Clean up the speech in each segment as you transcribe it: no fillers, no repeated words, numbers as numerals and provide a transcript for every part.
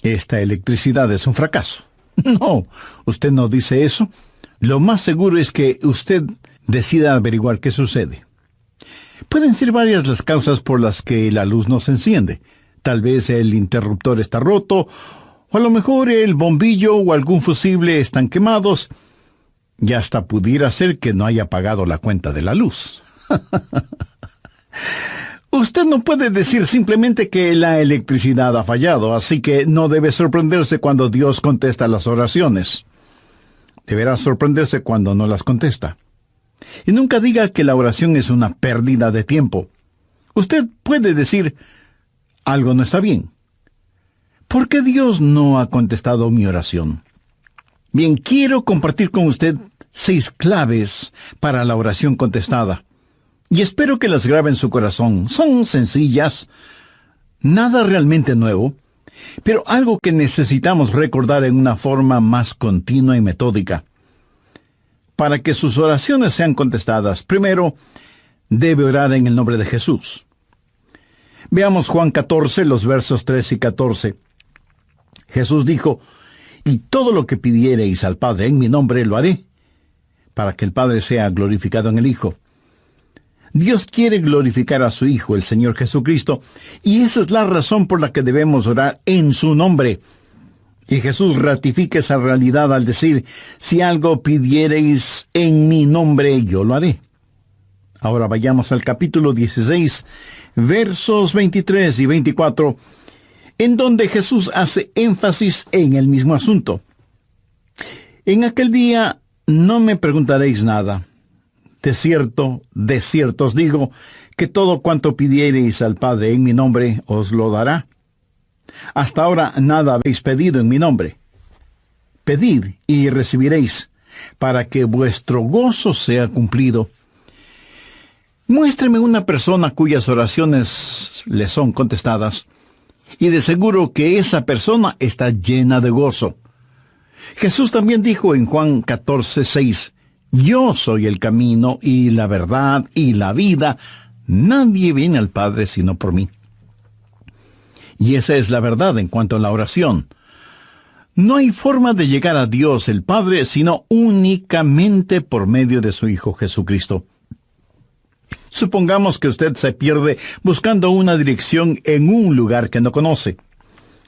esta electricidad es un fracaso. No, usted no dice eso. Lo más seguro es que usted decida averiguar qué sucede. Pueden ser varias las causas por las que la luz no se enciende. Tal vez el interruptor está roto, o a lo mejor el bombillo o algún fusible están quemados, y hasta pudiera ser que no haya pagado la cuenta de la luz. Usted no puede decir simplemente que la electricidad ha fallado, así que no debe sorprenderse cuando Dios contesta las oraciones. Deberá sorprenderse cuando no las contesta. Y nunca diga que la oración es una pérdida de tiempo. Usted puede decir, algo no está bien. ¿Por qué Dios no ha contestado mi oración? Bien, quiero compartir con usted 6 claves para la oración contestada. Y espero que las grabe en su corazón. Son sencillas, nada realmente nuevo, pero algo que necesitamos recordar en una forma más continua y metódica. Para que sus oraciones sean contestadas, primero, debe orar en el nombre de Jesús. Veamos Juan 14, los versos 3 y 14. Jesús dijo, «Y todo lo que pidiereis al Padre en mi nombre lo haré, para que el Padre sea glorificado en el Hijo». Dios quiere glorificar a su Hijo, el Señor Jesucristo, y esa es la razón por la que debemos orar en su nombre. Y Jesús ratifica esa realidad al decir, si algo pidiereis en mi nombre, yo lo haré. Ahora vayamos al capítulo 16, versos 23 y 24, en donde Jesús hace énfasis en el mismo asunto. En aquel día no me preguntaréis nada. De cierto os digo, que todo cuanto pidiereis al Padre en mi nombre, os lo dará. Hasta ahora nada habéis pedido en mi nombre. Pedid y recibiréis, para que vuestro gozo sea cumplido. Muéstreme una persona cuyas oraciones le son contestadas, y de seguro que esa persona está llena de gozo. Jesús también dijo en Juan 14:6, «Yo soy el camino y la verdad y la vida. Nadie viene al Padre sino por mí». Y esa es la verdad en cuanto a la oración. No hay forma de llegar a Dios el Padre sino únicamente por medio de su Hijo Jesucristo. Supongamos que usted se pierde buscando una dirección en un lugar que no conoce.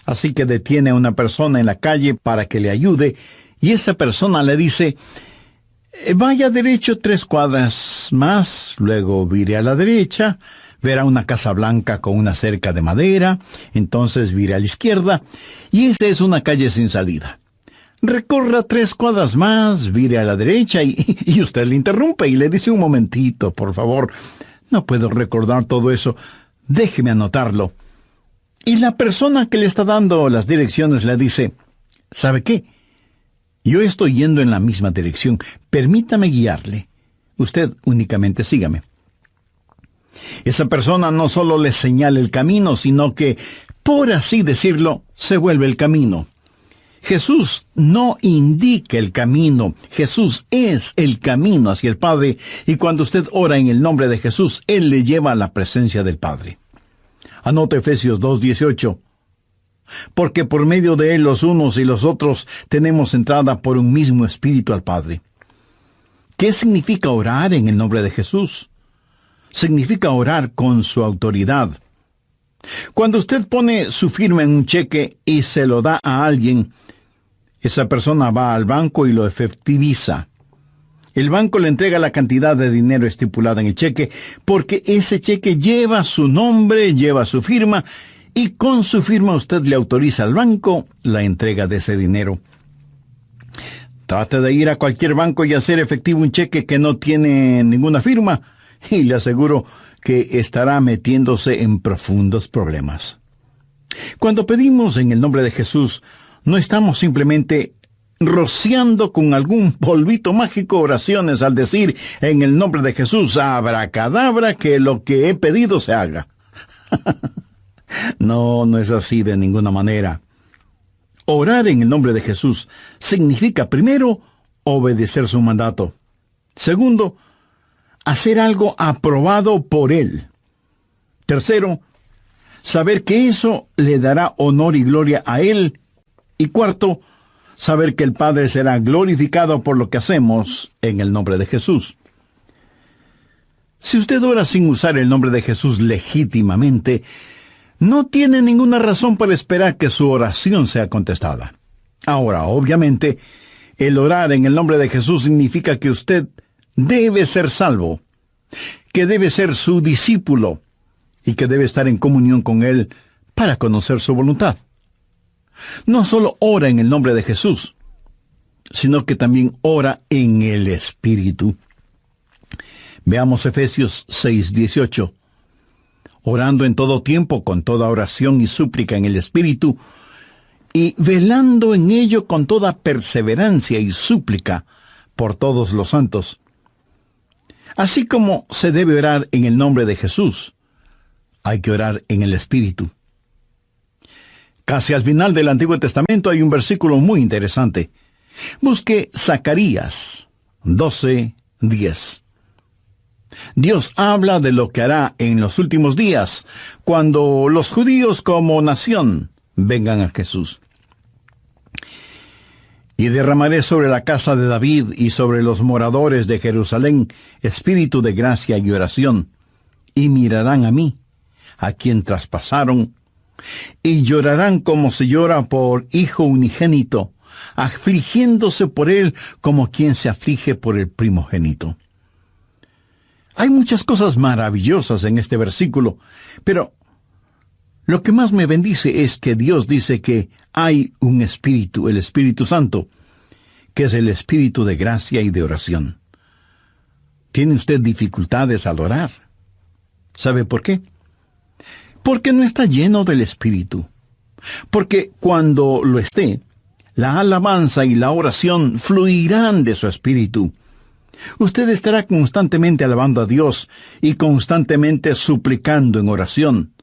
Así que detiene a una persona en la calle para que le ayude, y esa persona le dice, «Vaya derecho 3 cuadras más, luego vire a la derecha, verá una casa blanca con una cerca de madera, entonces vire a la izquierda, y esta es una calle sin salida. Recorra 3 cuadras más, vire a la derecha», y usted le interrumpe y le dice, «Un momentito, por favor, no puedo recordar todo eso, déjeme anotarlo». Y la persona que le está dando las direcciones le dice, «¿Sabe qué? Yo estoy yendo en la misma dirección. Permítame guiarle. Usted únicamente sígame». Esa persona no solo le señala el camino, sino que, por así decirlo, se vuelve el camino. Jesús no indica el camino. Jesús es el camino hacia el Padre, y cuando usted ora en el nombre de Jesús, Él le lleva a la presencia del Padre. Anote Efesios 2:18. «Porque por medio de Él los unos y los otros tenemos entrada por un mismo Espíritu al Padre». ¿Qué significa orar en el nombre de Jesús? Significa orar con su autoridad. Cuando usted pone su firma en un cheque y se lo da a alguien, esa persona va al banco y lo efectiviza. El banco le entrega la cantidad de dinero estipulada en el cheque, porque ese cheque lleva su nombre, lleva su firma, y con su firma usted le autoriza al banco la entrega de ese dinero. Trate de ir a cualquier banco y hacer efectivo un cheque que no tiene ninguna firma, y le aseguro que estará metiéndose en profundos problemas. Cuando pedimos en el nombre de Jesús, no estamos simplemente rociando con algún polvito mágico oraciones al decir en el nombre de Jesús, abracadabra, que lo que he pedido se haga. No es así de ninguna manera. Orar en el nombre de Jesús significa, primero, obedecer su mandato. Segundo, hacer algo aprobado por Él. Tercero, saber que eso le dará honor y gloria a Él Y cuarto, saber que el Padre será glorificado por lo que hacemos en el nombre de Jesús. Si usted ora sin usar el nombre de Jesús legítimamente, no tiene ninguna razón para esperar que su oración sea contestada. Ahora, obviamente, el orar en el nombre de Jesús significa que usted debe ser salvo, que debe ser su discípulo y que debe estar en comunión con Él para conocer su voluntad. No solo ora en el nombre de Jesús, sino que también ora en el Espíritu. Veamos Efesios 6:18. Orando en todo tiempo, con toda oración y súplica en el Espíritu, y velando en ello con toda perseverancia y súplica por todos los santos. Así como se debe orar en el nombre de Jesús, hay que orar en el Espíritu. Casi al final del Antiguo Testamento hay un versículo muy interesante. Busque Zacarías 12:10. Dios habla de lo que hará en los últimos días, cuando los judíos como nación vengan a Jesús. Y derramaré sobre la casa de David y sobre los moradores de Jerusalén espíritu de gracia y oración, y mirarán a mí, a quien traspasaron, y llorarán como se llora por hijo unigénito, afligiéndose por él como quien se aflige por el primogénito. Hay muchas cosas maravillosas en este versículo, pero lo que más me bendice es que Dios dice que hay un Espíritu, el Espíritu Santo, que es el Espíritu de gracia y de oración. ¿Tiene usted dificultades al orar? ¿Sabe por qué? Porque no está lleno del Espíritu. Porque cuando lo esté, la alabanza y la oración fluirán de su Espíritu. Usted estará constantemente alabando a Dios y constantemente suplicando en oración.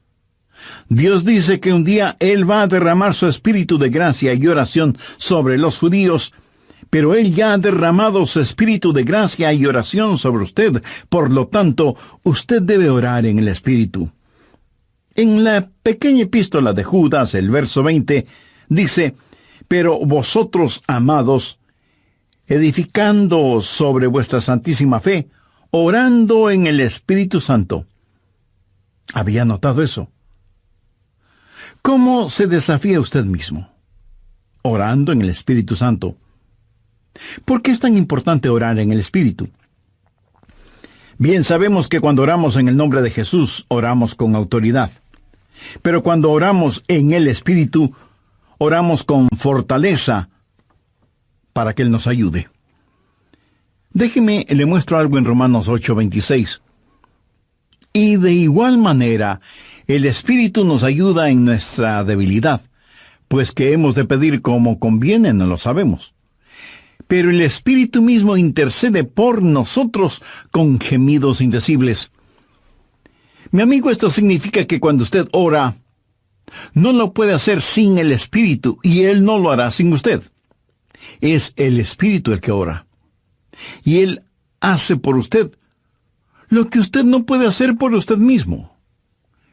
Dios dice que un día Él va a derramar su espíritu de gracia y oración sobre los judíos, pero Él ya ha derramado su espíritu de gracia y oración sobre usted. Por lo tanto, usted debe orar en el Espíritu. En la pequeña epístola de Judas, el verso 20, dice: «Pero vosotros, amados, edificando sobre vuestra santísima fe, orando en el Espíritu Santo». ¿Había notado eso? ¿Cómo se desafía usted mismo? Orando en el Espíritu Santo. ¿Por qué es tan importante orar en el Espíritu? Bien, sabemos que cuando oramos en el nombre de Jesús, oramos con autoridad. Pero cuando oramos en el Espíritu, oramos con fortaleza para que Él nos ayude. Déjeme, le muestro algo en Romanos 8:26. Y de igual manera, el Espíritu nos ayuda en nuestra debilidad, pues que hemos de pedir como conviene no lo sabemos. Pero el Espíritu mismo intercede por nosotros con gemidos indecibles. Mi amigo, esto significa que cuando usted ora, no lo puede hacer sin el Espíritu, y Él no lo hará sin usted. Es el Espíritu el que ora. Y Él hace por usted lo que usted no puede hacer por usted mismo.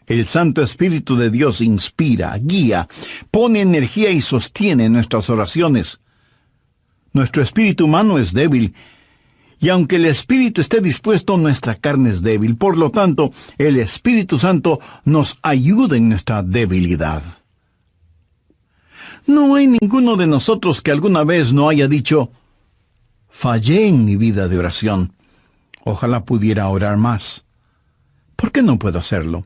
El Santo Espíritu de Dios inspira, guía, pone energía y sostiene nuestras oraciones. Nuestro espíritu humano es débil, y aunque el Espíritu esté dispuesto, nuestra carne es débil. Por lo tanto, el Espíritu Santo nos ayuda en nuestra debilidad. No hay ninguno de nosotros que alguna vez no haya dicho: «Fallé en mi vida de oración. Ojalá pudiera orar más. ¿Por qué no puedo hacerlo?».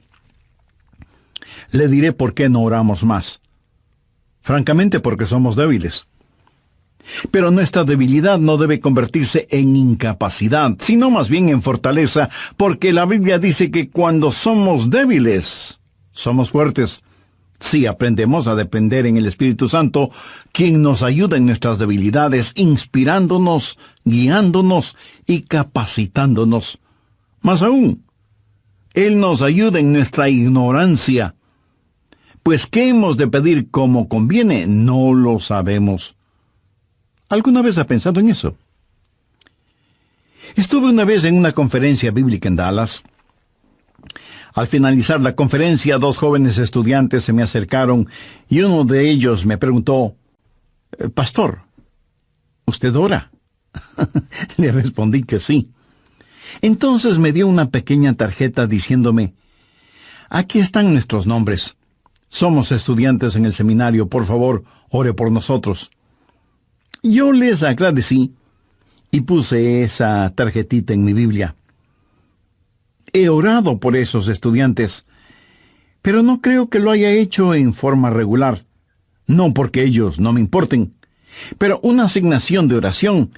Le diré por qué no oramos más. Francamente, porque somos débiles. Pero nuestra debilidad no debe convertirse en incapacidad, sino más bien en fortaleza, porque la Biblia dice que cuando somos débiles, somos fuertes. Si aprendemos a depender en el Espíritu Santo, quien nos ayuda en nuestras debilidades, inspirándonos, guiándonos y capacitándonos. Más aún, Él nos ayuda en nuestra ignorancia. Pues ¿qué hemos de pedir como conviene? No lo sabemos. ¿Alguna vez ha pensado en eso? Estuve una vez en una conferencia bíblica en Dallas. Al finalizar la conferencia, 2 jóvenes estudiantes se me acercaron y uno de ellos me preguntó: Pastor, ¿usted ora? Le respondí que sí. Entonces me dio una pequeña tarjeta diciéndome, aquí están nuestros nombres. Somos estudiantes en el seminario, por favor, ore por nosotros. Yo les agradecí y puse esa tarjetita en mi Biblia. He orado por esos estudiantes, pero no creo que lo haya hecho en forma regular. No porque ellos no me importen, pero una asignación de oración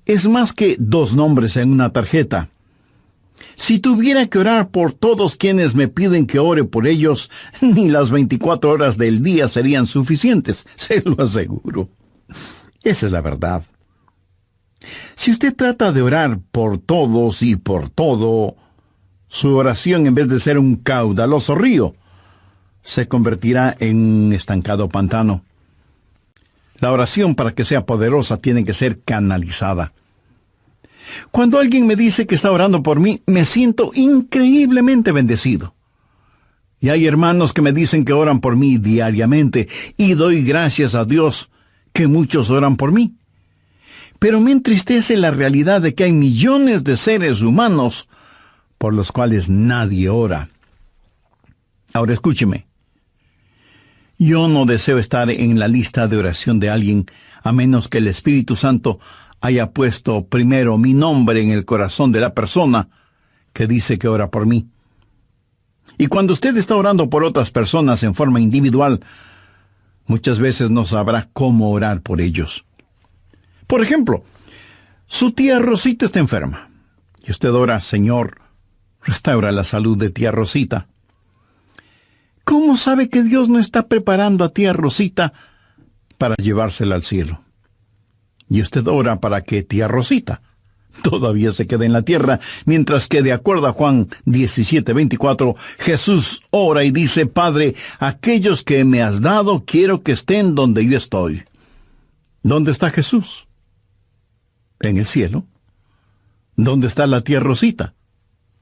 es más que 2 nombres en una tarjeta. Si tuviera que orar por todos quienes me piden que ore por ellos, ni las 24 horas del día serían suficientes, se lo aseguro. Esa es la verdad. Si usted trata de orar por todos y por todo, su oración, en vez de ser un caudaloso río, se convertirá en un estancado pantano. La oración, para que sea poderosa, tiene que ser canalizada. Cuando alguien me dice que está orando por mí, me siento increíblemente bendecido. Y hay hermanos que me dicen que oran por mí diariamente, y doy gracias a Dios que muchos oran por mí. Pero me entristece la realidad de que hay millones de seres humanos por los cuales nadie ora. Ahora escúcheme. Yo no deseo estar en la lista de oración de alguien, a menos que el Espíritu Santo haya puesto primero mi nombre en el corazón de la persona que dice que ora por mí. Y cuando usted está orando por otras personas en forma individual, muchas veces no sabrá cómo orar por ellos. Por ejemplo, su tía Rosita está enferma, y usted ora, Señor, restaura la salud de tía Rosita. ¿Cómo sabe que Dios no está preparando a tía Rosita para llevársela al cielo? Y usted ora para que tía Rosita todavía se quede en la tierra, mientras que, de acuerdo a Juan 17:24, Jesús ora y dice, Padre, aquellos que me has dado, quiero que estén donde yo estoy. ¿Dónde está Jesús? En el cielo. ¿Dónde está la tía Rosita?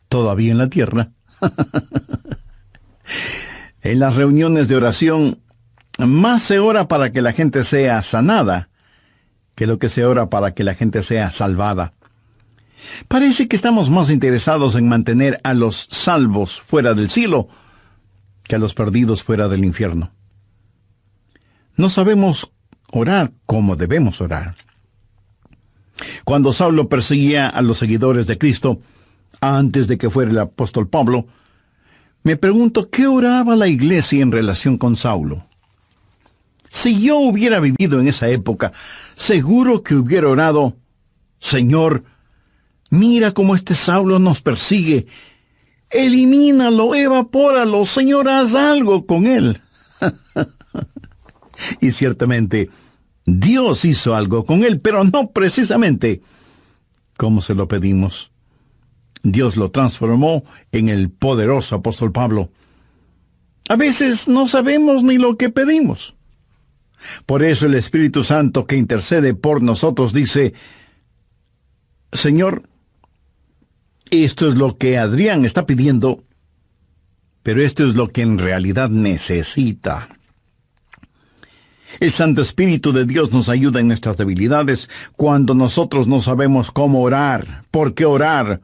Todavía en la tierra. En las reuniones de oración, más se ora para que la gente sea sanada que lo que se ora para que la gente sea salvada. Parece que estamos más interesados en mantener a los salvos fuera del cielo que a los perdidos fuera del infierno. No sabemos orar como debemos orar. Cuando Saulo perseguía a los seguidores de Cristo, antes de que fuera el apóstol Pablo, me pregunto qué oraba la iglesia en relación con Saulo. Si yo hubiera vivido en esa época, seguro que hubiera orado, Señor, mira cómo este Saulo nos persigue. Elimínalo, evapóralo, Señor, haz algo con él. Y ciertamente, Dios hizo algo con él, pero no precisamente como se lo pedimos. Dios lo transformó en el poderoso apóstol Pablo. A veces no sabemos ni lo que pedimos. Por eso el Espíritu Santo que intercede por nosotros dice, Señor, esto es lo que Adrián está pidiendo, pero esto es lo que en realidad necesita. El Santo Espíritu de Dios nos ayuda en nuestras debilidades cuando nosotros no sabemos cómo orar, por qué orar,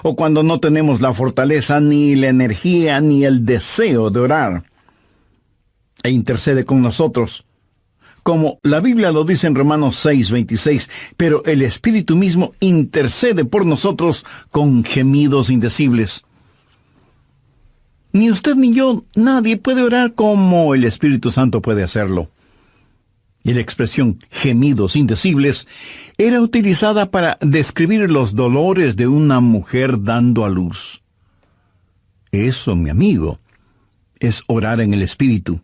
o cuando no tenemos la fortaleza, ni la energía, ni el deseo de orar. E intercede con nosotros, como la Biblia lo dice en Romanos 6:26, pero el Espíritu mismo intercede por nosotros con gemidos indecibles. Ni usted ni yo, nadie puede orar como el Espíritu Santo puede hacerlo. Y la expresión gemidos indecibles era utilizada para describir los dolores de una mujer dando a luz. Eso, mi amigo, es orar en el Espíritu.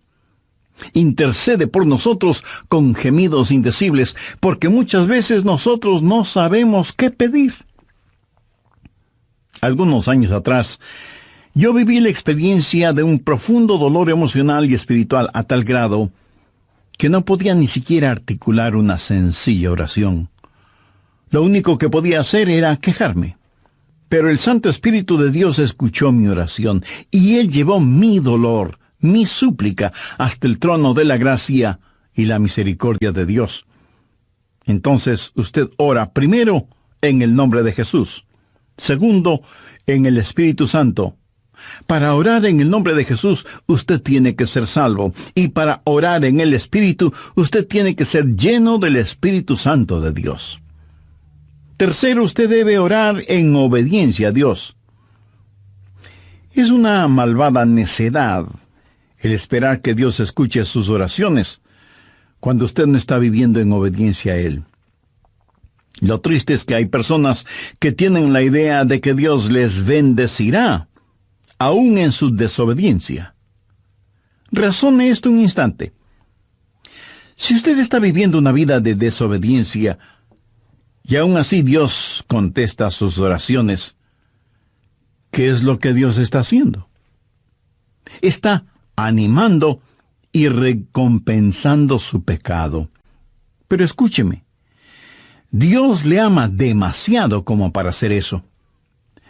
Intercede por nosotros con gemidos indecibles, porque muchas veces nosotros no sabemos qué pedir. Algunos años atrás, yo viví la experiencia de un profundo dolor emocional y espiritual a tal grado que no podía ni siquiera articular una sencilla oración. Lo único que podía hacer era quejarme. Pero el Santo Espíritu de Dios escuchó mi oración, y Él llevó mi dolor, mi súplica, hasta el trono de la gracia, y la misericordia de Dios. Entonces usted ora primero en el nombre de Jesús. Segundo, en el Espíritu Santo. Para orar en el nombre de Jesús, usted tiene que ser salvo. Y para orar en el Espíritu, usted tiene que ser lleno del Espíritu Santo de Dios. Tercero, usted debe orar en obediencia a Dios. Es una malvada necedad el esperar que Dios escuche sus oraciones cuando usted no está viviendo en obediencia a Él. Lo triste es que hay personas que tienen la idea de que Dios les bendecirá, aún en su desobediencia. Razone esto un instante. Si usted está viviendo una vida de desobediencia, y aún así Dios contesta sus oraciones, ¿qué es lo que Dios está haciendo? Está animando y recompensando su pecado. Pero escúcheme, Dios le ama demasiado como para hacer eso.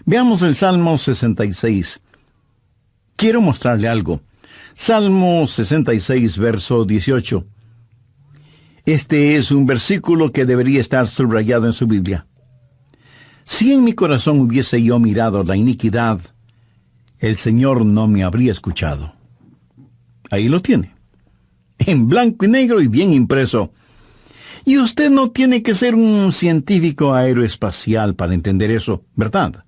Veamos el Salmo 66. Quiero mostrarle algo. Salmo 66, verso 18. Este es un versículo que debería estar subrayado en su Biblia. Si en mi corazón hubiese yo mirado la iniquidad, el Señor no me habría escuchado. Ahí lo tiene, en blanco y negro y bien impreso. Y usted no tiene que ser un científico aeroespacial para entender eso, ¿verdad?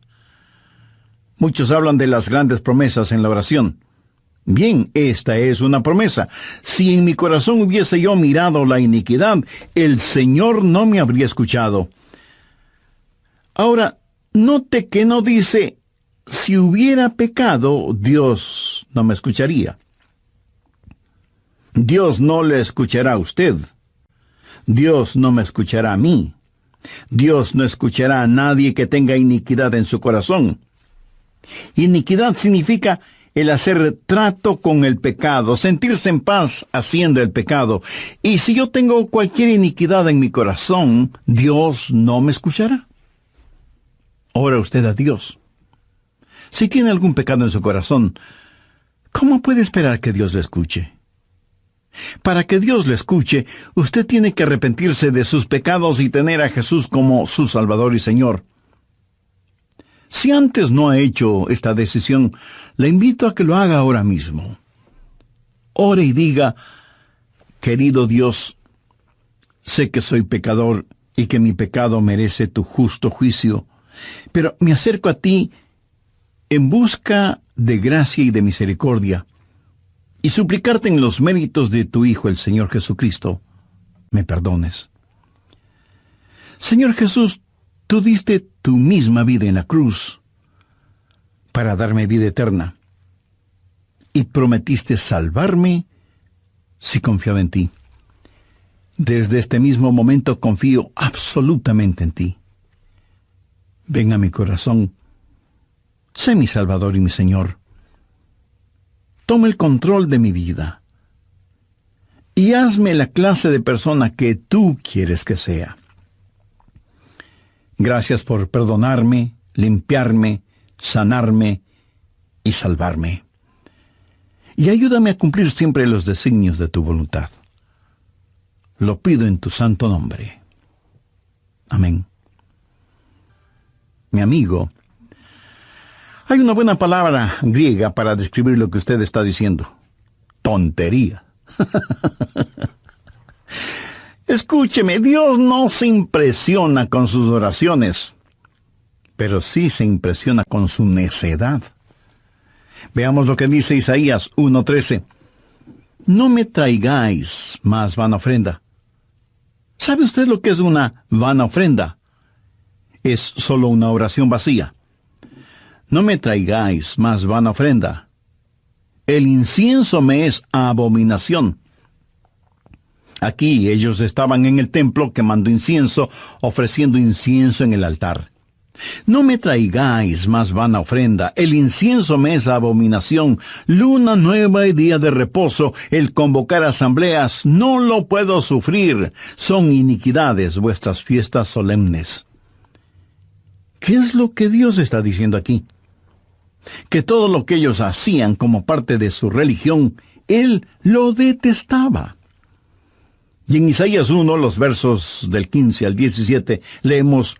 Muchos hablan de las grandes promesas en la oración. Bien, esta es una promesa. Si en mi corazón hubiese yo mirado la iniquidad, el Señor no me habría escuchado. Ahora, note que no dice, si hubiera pecado, Dios no me escucharía. Dios no le escuchará a usted. Dios no me escuchará a mí. Dios no escuchará a nadie que tenga iniquidad en su corazón. Iniquidad significa el hacer trato con el pecado, sentirse en paz haciendo el pecado. Y si yo tengo cualquier iniquidad en mi corazón, Dios no me escuchará. Ora usted a Dios. Si tiene algún pecado en su corazón, ¿cómo puede esperar que Dios le escuche? Para que Dios le escuche, usted tiene que arrepentirse de sus pecados y tener a Jesús como su Salvador y Señor. Si antes no ha hecho esta decisión, le invito a que lo haga ahora mismo. Ore y diga, querido Dios, sé que soy pecador y que mi pecado merece tu justo juicio, pero me acerco a ti en busca de gracia y de misericordia, y suplicarte en los méritos de tu Hijo, el Señor Jesucristo, me perdones. Señor Jesús, tú diste tu misma vida en la cruz para darme vida eterna, y prometiste salvarme si confiaba en ti. Desde este mismo momento confío absolutamente en ti. Ven a mi corazón, sé mi Salvador y mi Señor. Toma el control de mi vida y hazme la clase de persona que tú quieres que sea. Gracias por perdonarme, limpiarme, sanarme y salvarme. Y ayúdame a cumplir siempre los designios de tu voluntad. Lo pido en tu santo nombre. Amén. Mi amigo, hay una buena palabra griega para describir lo que usted está diciendo. Tontería. Escúcheme, Dios no se impresiona con sus oraciones, pero sí se impresiona con su necedad. Veamos lo que dice Isaías 1:13. No me traigáis más vana ofrenda. ¿Sabe usted lo que es una vana ofrenda? Es solo una oración vacía. No me traigáis más vana ofrenda. El incienso me es abominación. Aquí ellos estaban en el templo quemando incienso, ofreciendo incienso en el altar. No me traigáis más vana ofrenda. El incienso me es abominación. Luna nueva y día de reposo, el convocar asambleas, no lo puedo sufrir. Son iniquidades vuestras fiestas solemnes. ¿Qué es lo que Dios está diciendo aquí? Que todo lo que ellos hacían como parte de su religión, Él lo detestaba. Y en Isaías 1, los versos del 15 al 17, leemos: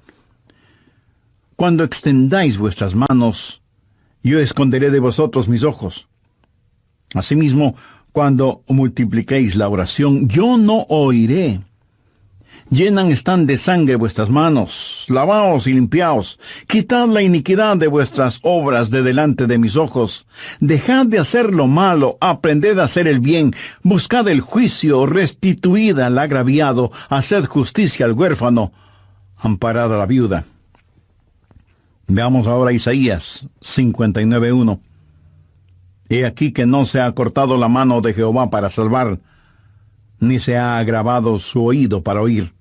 Cuando extendáis vuestras manos, yo esconderé de vosotros mis ojos. Asimismo, cuando multipliquéis la oración, yo no oiré. Llenan están de sangre vuestras manos, lavaos y limpiaos, quitad la iniquidad de vuestras obras de delante de mis ojos, dejad de hacer lo malo, aprended a hacer el bien, buscad el juicio, restituid al agraviado, haced justicia al huérfano, amparad a la viuda. Veamos ahora Isaías 59:1. He aquí que no se ha cortado la mano de Jehová para salvar, ni se ha agravado su oído para oír.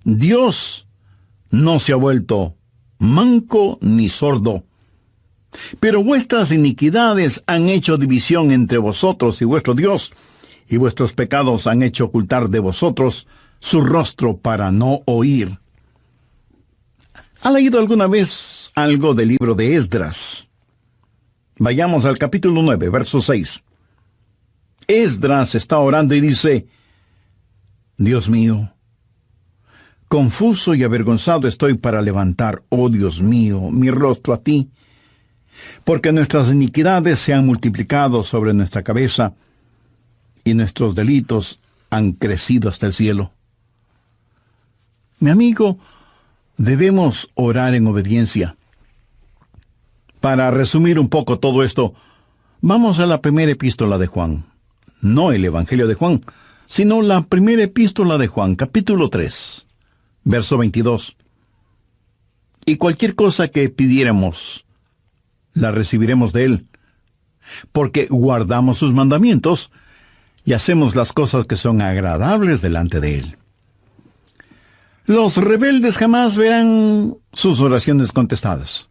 Dios no se ha vuelto manco ni sordo, pero vuestras iniquidades han hecho división entre vosotros y vuestro Dios, y vuestros pecados han hecho ocultar de vosotros su rostro para no oír. ¿Ha leído alguna vez algo del libro de Esdras? Vayamos al capítulo 9, verso 6. Esdras está orando y dice: Dios mío, confuso y avergonzado estoy para levantar, oh Dios mío, mi rostro a ti, porque nuestras iniquidades se han multiplicado sobre nuestra cabeza, y nuestros delitos han crecido hasta el cielo. Mi amigo, debemos orar en obediencia. Para resumir un poco todo esto, vamos a la primera epístola de Juan. No el Evangelio de Juan, sino la primera epístola de Juan, capítulo 3, verso 22. Y cualquier cosa que pidiéramos, la recibiremos de Él, porque guardamos sus mandamientos y hacemos las cosas que son agradables delante de Él. Los rebeldes jamás verán sus oraciones contestadas.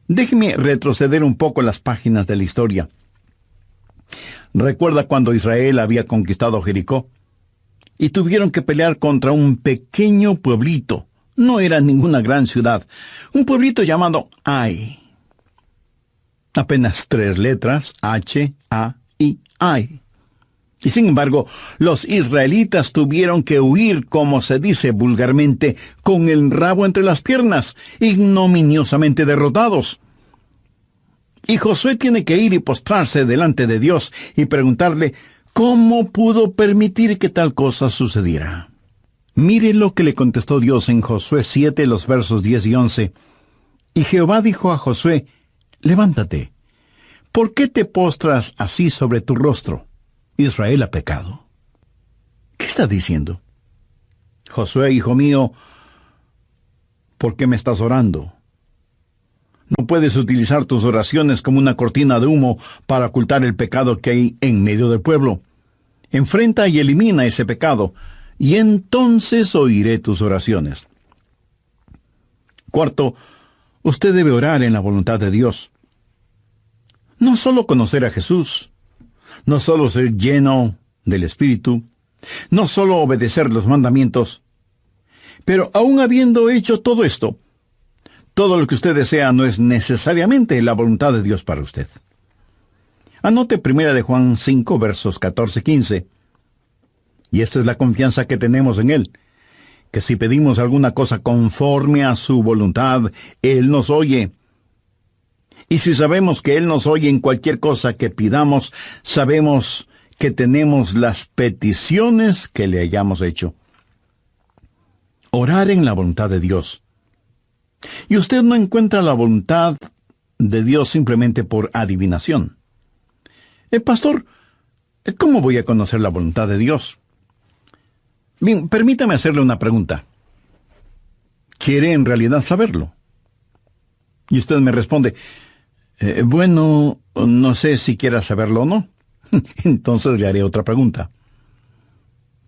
Déjeme retroceder un poco las páginas de la historia. ¿Recuerda cuando Israel había conquistado Jericó? Y tuvieron que pelear contra un pequeño pueblito. No era ninguna gran ciudad. Un pueblito llamado Ai. Apenas 3 letras, H-A-I, Ai. Y sin embargo, los israelitas tuvieron que huir, como se dice vulgarmente, con el rabo entre las piernas, ignominiosamente derrotados. Y Josué tiene que ir y postrarse delante de Dios y preguntarle cómo pudo permitir que tal cosa sucediera. Mire lo que le contestó Dios en Josué 7, los versos 10 y 11. Y Jehová dijo a Josué: levántate, ¿por qué te postras así sobre tu rostro? Israel ha pecado. ¿Qué está diciendo? Josué, hijo mío, ¿por qué me estás orando? No puedes utilizar tus oraciones como una cortina de humo para ocultar el pecado que hay en medio del pueblo. Enfrenta y elimina ese pecado, y entonces oiré tus oraciones. Cuarto, usted debe orar en la voluntad de Dios. No solo conocer a Jesús, no solo ser lleno del Espíritu, no solo obedecer los mandamientos, pero aún habiendo hecho todo esto, todo lo que usted desea no es necesariamente la voluntad de Dios para usted. Anote 1 de Juan 5, versos 14-15. Y esta es la confianza que tenemos en Él, que si pedimos alguna cosa conforme a su voluntad, Él nos oye. Y si sabemos que Él nos oye en cualquier cosa que pidamos, sabemos que tenemos las peticiones que le hayamos hecho. Orar en la voluntad de Dios. Y usted no encuentra la voluntad de Dios simplemente por adivinación. Pastor, ¿cómo voy a conocer la voluntad de Dios? Bien, permítame hacerle una pregunta. ¿Quiere en realidad saberlo? Y usted me responde: bueno, no sé si quiera saberlo o no. Entonces le haré otra pregunta.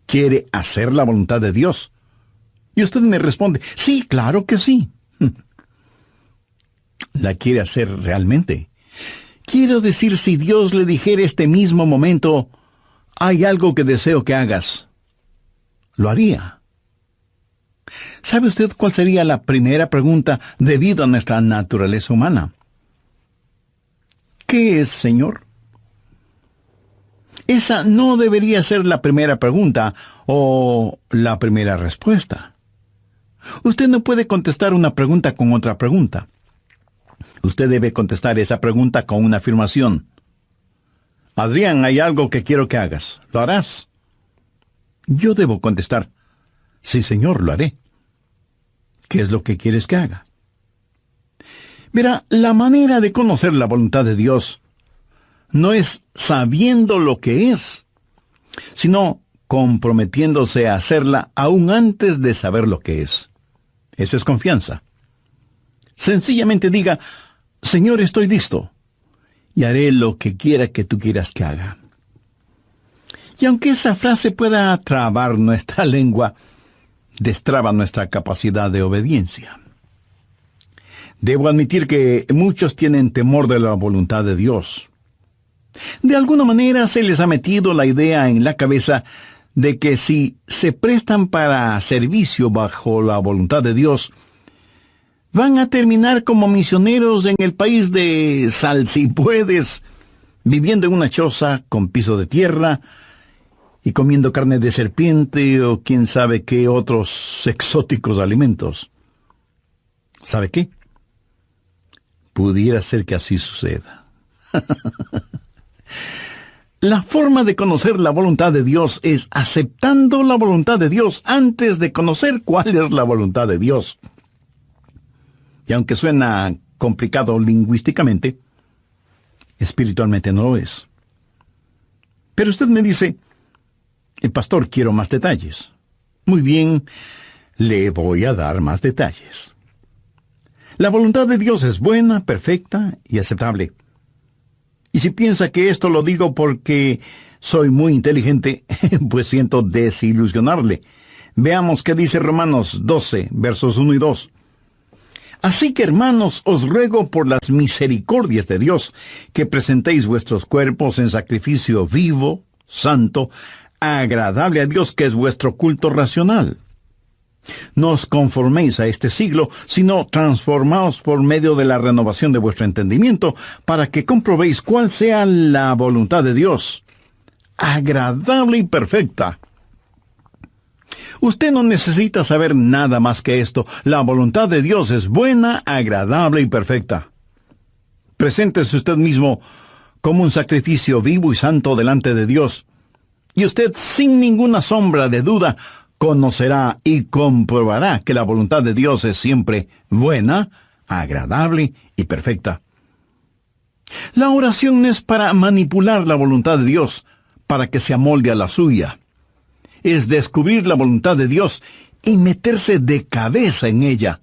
¿Quiere hacer la voluntad de Dios? Y usted me responde: sí, claro que sí. ¿La quiere hacer realmente? Quiero decir, si Dios le dijera este mismo momento: hay algo que deseo que hagas, ¿lo haría? ¿Sabe usted cuál sería la primera pregunta debido a nuestra naturaleza humana? ¿Qué es, Señor? Esa no debería ser la primera pregunta o la primera respuesta. Usted no puede contestar una pregunta con otra pregunta. Usted debe contestar esa pregunta con una afirmación. Adrián, hay algo que quiero que hagas. ¿Lo harás? Yo debo contestar, sí, Señor, lo haré. ¿Qué es lo que quieres que haga? Mira, la manera de conocer la voluntad de Dios no es sabiendo lo que es, sino comprometiéndose a hacerla aún antes de saber lo que es. Eso es confianza. Sencillamente diga, Señor, estoy listo, y haré lo que quiera que tú quieras que haga. Y aunque esa frase pueda trabar nuestra lengua, destraba nuestra capacidad de obediencia. Debo admitir que muchos tienen temor de la voluntad de Dios. De alguna manera se les ha metido la idea en la cabeza de que si se prestan para servicio bajo la voluntad de Dios, van a terminar como misioneros en el país de Salsipuedes, viviendo en una choza con piso de tierra y comiendo carne de serpiente o quién sabe qué otros exóticos alimentos. ¿Sabe qué? Pudiera ser que así suceda. La forma de conocer la voluntad de Dios es aceptando la voluntad de Dios antes de conocer cuál es la voluntad de Dios. Y aunque suena complicado lingüísticamente, espiritualmente no lo es. Pero usted me dice, pastor, quiero más detalles. Muy bien, le voy a dar más detalles. La voluntad de Dios es buena, perfecta y aceptable. Y si piensa que esto lo digo porque soy muy inteligente, pues siento desilusionarle. Veamos qué dice Romanos 12, versos 1 y 2. Así que, hermanos, os ruego por las misericordias de Dios, que presentéis vuestros cuerpos en sacrificio vivo, santo, agradable a Dios, que es vuestro culto racional. No os conforméis a este siglo, sino transformaos por medio de la renovación de vuestro entendimiento, para que comprobéis cuál sea la voluntad de Dios, agradable y perfecta. Usted no necesita saber nada más que esto. La voluntad de Dios es buena, agradable y perfecta. Preséntese usted mismo como un sacrificio vivo y santo delante de Dios, y usted, sin ninguna sombra de duda, conocerá y comprobará que la voluntad de Dios es siempre buena, agradable y perfecta. La oración no es para manipular la voluntad de Dios, para que se amolde a la suya. Es descubrir la voluntad de Dios y meterse de cabeza en ella.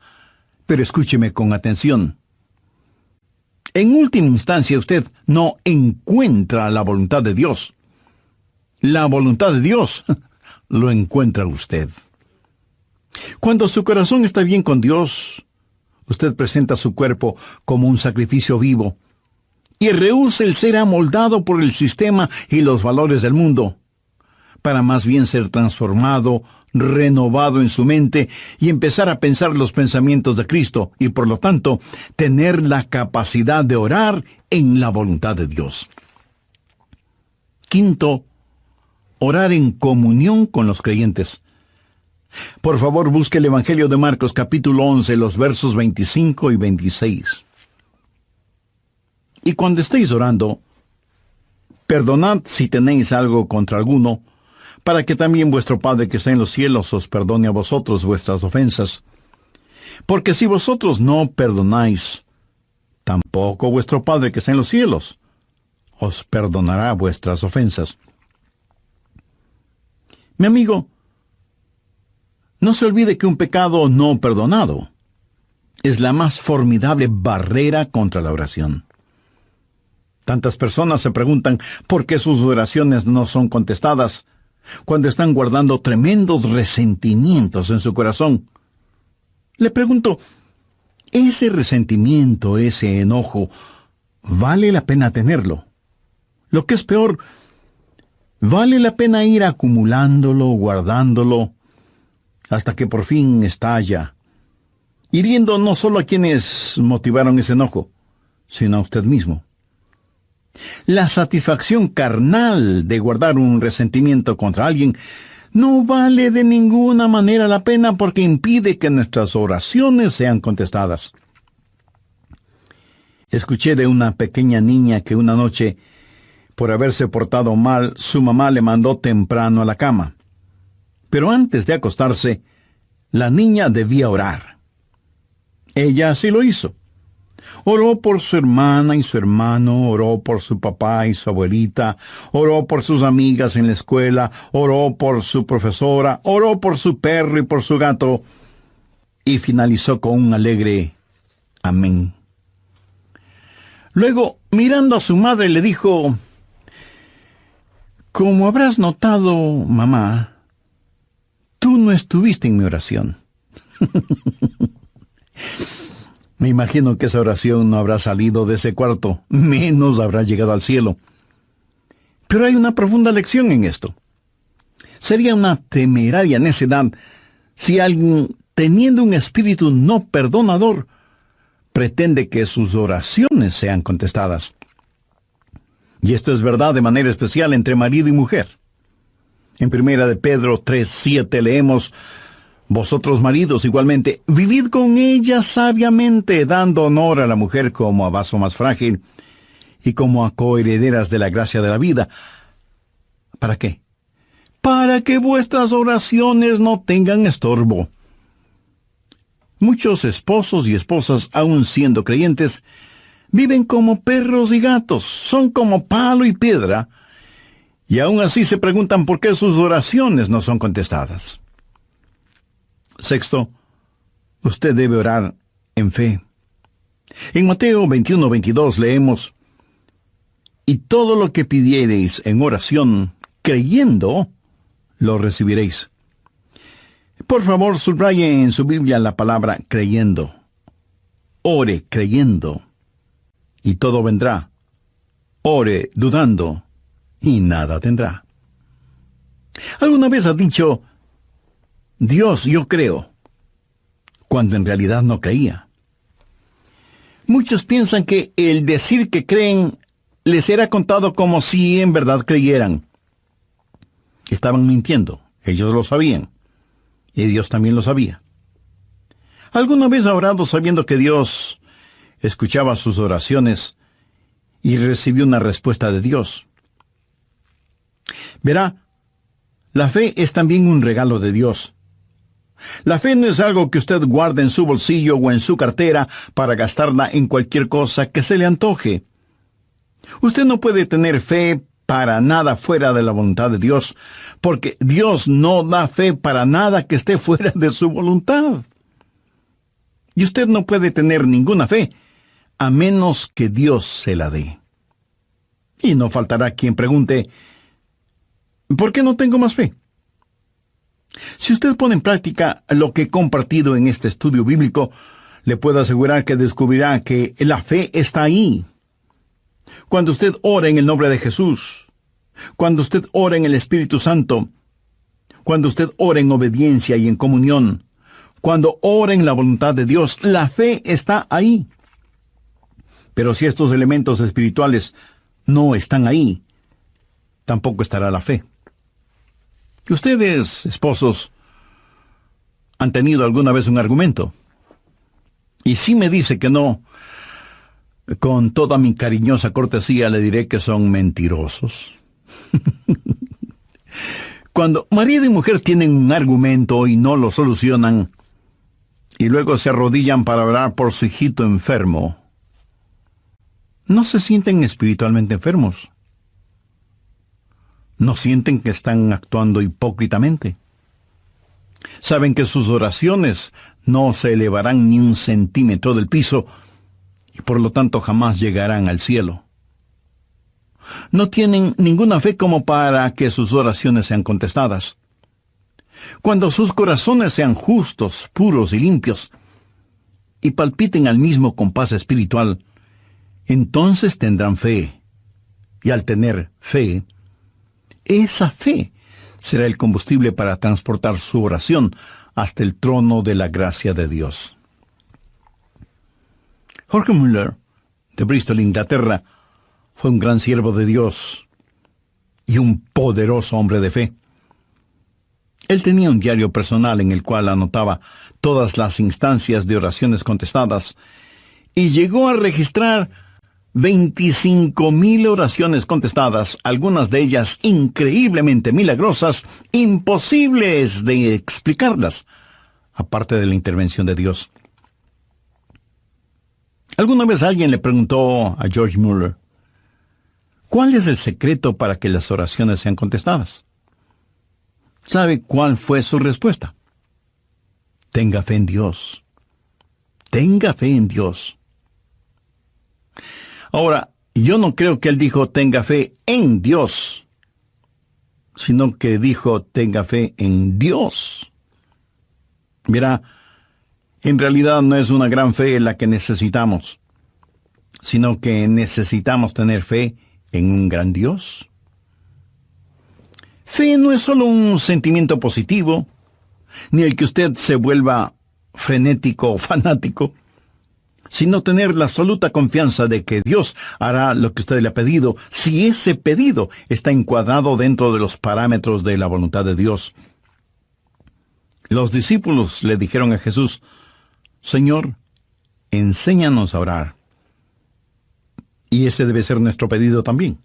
Pero escúcheme con atención. En última instancia, usted no encuentra la voluntad de Dios. La voluntad de Dios lo encuentra usted. Cuando su corazón está bien con Dios, usted presenta su cuerpo como un sacrificio vivo y rehúsa el ser amoldado por el sistema y los valores del mundo, para más bien ser transformado, renovado en su mente y empezar a pensar los pensamientos de Cristo y, por lo tanto, tener la capacidad de orar en la voluntad de Dios. Quinto, orar en comunión con los creyentes. Por favor, busque el Evangelio de Marcos, capítulo 11, los versos 25 y 26. Y cuando estéis orando, perdonad si tenéis algo contra alguno, para que también vuestro Padre que está en los cielos os perdone a vosotros vuestras ofensas. Porque si vosotros no perdonáis, tampoco vuestro Padre que está en los cielos os perdonará vuestras ofensas. Mi amigo, no se olvide que un pecado no perdonado es la más formidable barrera contra la oración. Tantas personas se preguntan por qué sus oraciones no son contestadas cuando están guardando tremendos resentimientos en su corazón. Le pregunto, ¿ese resentimiento, ese enojo, vale la pena tenerlo? Lo que es peor, ¿vale la pena ir acumulándolo, guardándolo, hasta que por fin estalla, hiriendo no solo a quienes motivaron ese enojo, sino a usted mismo? La satisfacción carnal de guardar un resentimiento contra alguien no vale de ninguna manera la pena porque impide que nuestras oraciones sean contestadas. Escuché de una pequeña niña que una noche, por haberse portado mal, su mamá le mandó temprano a la cama. Pero antes de acostarse, la niña debía orar. Ella así lo hizo. Oró por su hermana y su hermano, oró por su papá y su abuelita, oró por sus amigas en la escuela, oró por su profesora, oró por su perro y por su gato, y finalizó con un alegre amén. Luego, mirando a su madre, le dijo: «Como habrás notado, mamá, tú no estuviste en mi oración». Me imagino que esa oración no habrá salido de ese cuarto, menos habrá llegado al cielo. Pero hay una profunda lección en esto. Sería una temeraria necedad si alguien, teniendo un espíritu no perdonador, pretende que sus oraciones sean contestadas. Y esto es verdad de manera especial entre marido y mujer. En 1 de Pedro 3:7 leemos: «Vosotros maridos igualmente, vivid con ella sabiamente, dando honor a la mujer como a vaso más frágil y como a coherederas de la gracia de la vida». ¿Para qué? Para que vuestras oraciones no tengan estorbo. Muchos esposos y esposas, aun siendo creyentes, viven como perros y gatos, son como palo y piedra, y aún así se preguntan por qué sus oraciones no son contestadas. Sexto, usted debe orar en fe. En Mateo 21:22 leemos: «Y todo lo que pidiereis en oración, creyendo, lo recibiréis». Por favor, subraye en su Biblia la palabra creyendo. Ore creyendo, y todo vendrá. Ore dudando, y nada tendrá. ¿Alguna vez has dicho: «Dios, yo creo», cuando en realidad no creía? Muchos piensan que el decir que creen les será contado como si en verdad creyeran. Estaban mintiendo, ellos lo sabían, y Dios también lo sabía. ¿Alguna vez ha orado sabiendo que Dios escuchaba sus oraciones y recibió una respuesta de Dios? Verá, la fe es también un regalo de Dios. La fe no es algo que usted guarde en su bolsillo o en su cartera para gastarla en cualquier cosa que se le antoje. Usted no puede tener fe para nada fuera de la voluntad de Dios, porque Dios no da fe para nada que esté fuera de su voluntad. Y usted no puede tener ninguna fe a menos que Dios se la dé. Y no faltará quien pregunte: ¿por qué no tengo más fe? Si usted pone en práctica lo que he compartido en este estudio bíblico, le puedo asegurar que descubrirá que la fe está ahí. Cuando usted ora en el nombre de Jesús, cuando usted ora en el Espíritu Santo, cuando usted ora en obediencia y en comunión, cuando ora en la voluntad de Dios, la fe está ahí. Pero si estos elementos espirituales no están ahí, tampoco estará la fe. Ustedes, esposos, han tenido alguna vez un argumento. Y si me dice que no, con toda mi cariñosa cortesía le diré que son mentirosos. Cuando marido y mujer tienen un argumento y no lo solucionan, y luego se arrodillan para orar por su hijito enfermo, ¿no se sienten espiritualmente enfermos? ¿No sienten que están actuando hipócritamente? Saben que sus oraciones no se elevarán ni un centímetro del piso y por lo tanto jamás llegarán al cielo. No tienen ninguna fe como para que sus oraciones sean contestadas. Cuando sus corazones sean justos, puros y limpios, y palpiten al mismo compás espiritual, entonces tendrán fe. Y al tener fe, esa fe será el combustible para transportar su oración hasta el trono de la gracia de Dios. Jorge Müller, de Bristol, Inglaterra, fue un gran siervo de Dios y un poderoso hombre de fe. Él tenía un diario personal en el cual anotaba todas las instancias de oraciones contestadas y llegó a registrar 25,000 oraciones contestadas, algunas de ellas increíblemente milagrosas, imposibles de explicarlas, aparte de la intervención de Dios. Alguna vez alguien le preguntó a George Mueller, ¿cuál es el secreto para que las oraciones sean contestadas? ¿Sabe cuál fue su respuesta? Tenga fe en Dios. Tenga fe en Dios. Ahora, yo no creo que él dijo tenga fe en Dios, sino que dijo tenga fe en Dios. Mira, en realidad no es una gran fe la que necesitamos, sino que necesitamos tener fe en un gran Dios. Fe no es solo un sentimiento positivo, ni el que usted se vuelva frenético o fanático, sino tener la absoluta confianza de que Dios hará lo que usted le ha pedido, si ese pedido está encuadrado dentro de los parámetros de la voluntad de Dios. Los discípulos le dijeron a Jesús, Señor, enséñanos a orar. Y ese debe ser nuestro pedido también,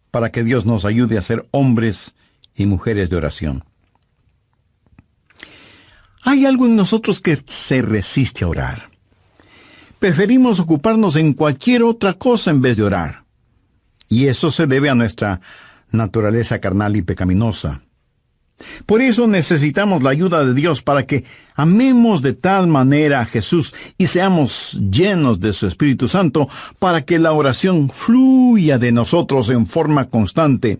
para que Dios nos ayude a ser hombres y mujeres de oración. Hay algo en nosotros que se resiste a orar. Preferimos ocuparnos en cualquier otra cosa en vez de orar. Y eso se debe a nuestra naturaleza carnal y pecaminosa. Por eso necesitamos la ayuda de Dios para que amemos de tal manera a Jesús y seamos llenos de su Espíritu Santo para que la oración fluya de nosotros en forma constante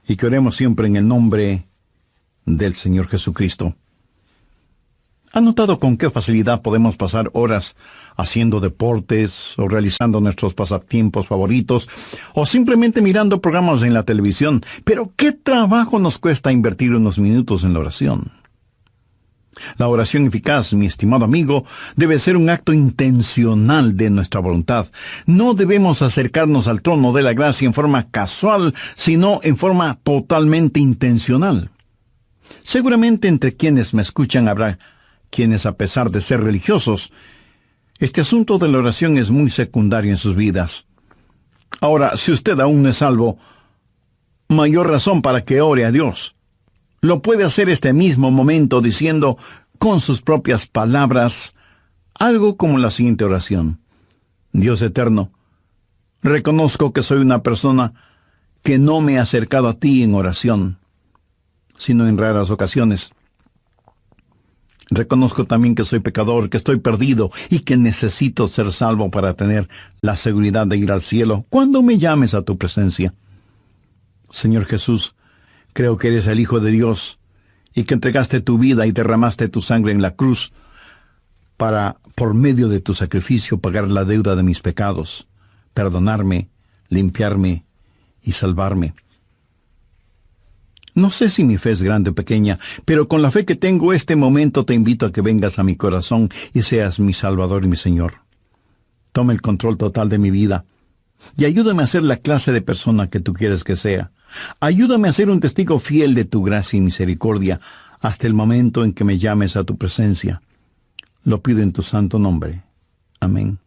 y que oremos siempre en el nombre del Señor Jesucristo. ¿Ha notado con qué facilidad podemos pasar horas haciendo deportes o realizando nuestros pasatiempos favoritos o simplemente mirando programas en la televisión? Pero ¿qué trabajo nos cuesta invertir unos minutos en la oración? La oración eficaz, mi estimado amigo, debe ser un acto intencional de nuestra voluntad. No debemos acercarnos al trono de la gracia en forma casual, sino en forma totalmente intencional. Seguramente entre quienes me escuchan habrá quienes, a pesar de ser religiosos, este asunto de la oración es muy secundario en sus vidas. Ahora, si usted aún no es salvo, mayor razón para que ore a Dios. Lo puede hacer este mismo momento diciendo con sus propias palabras algo como la siguiente oración. Dios eterno, reconozco que soy una persona que no me ha acercado a ti en oración, sino en raras ocasiones. Reconozco también que soy pecador, que estoy perdido y que necesito ser salvo para tener la seguridad de ir al cielo cuando me llames a tu presencia. Señor Jesús, creo que eres el Hijo de Dios y que entregaste tu vida y derramaste tu sangre en la cruz para, por medio de tu sacrificio, pagar la deuda de mis pecados, perdonarme, limpiarme y salvarme. No sé si mi fe es grande o pequeña, pero con la fe que tengo este momento te invito a que vengas a mi corazón y seas mi Salvador y mi Señor. Toma el control total de mi vida y ayúdame a ser la clase de persona que tú quieres que sea. Ayúdame a ser un testigo fiel de tu gracia y misericordia hasta el momento en que me llames a tu presencia. Lo pido en tu santo nombre. Amén.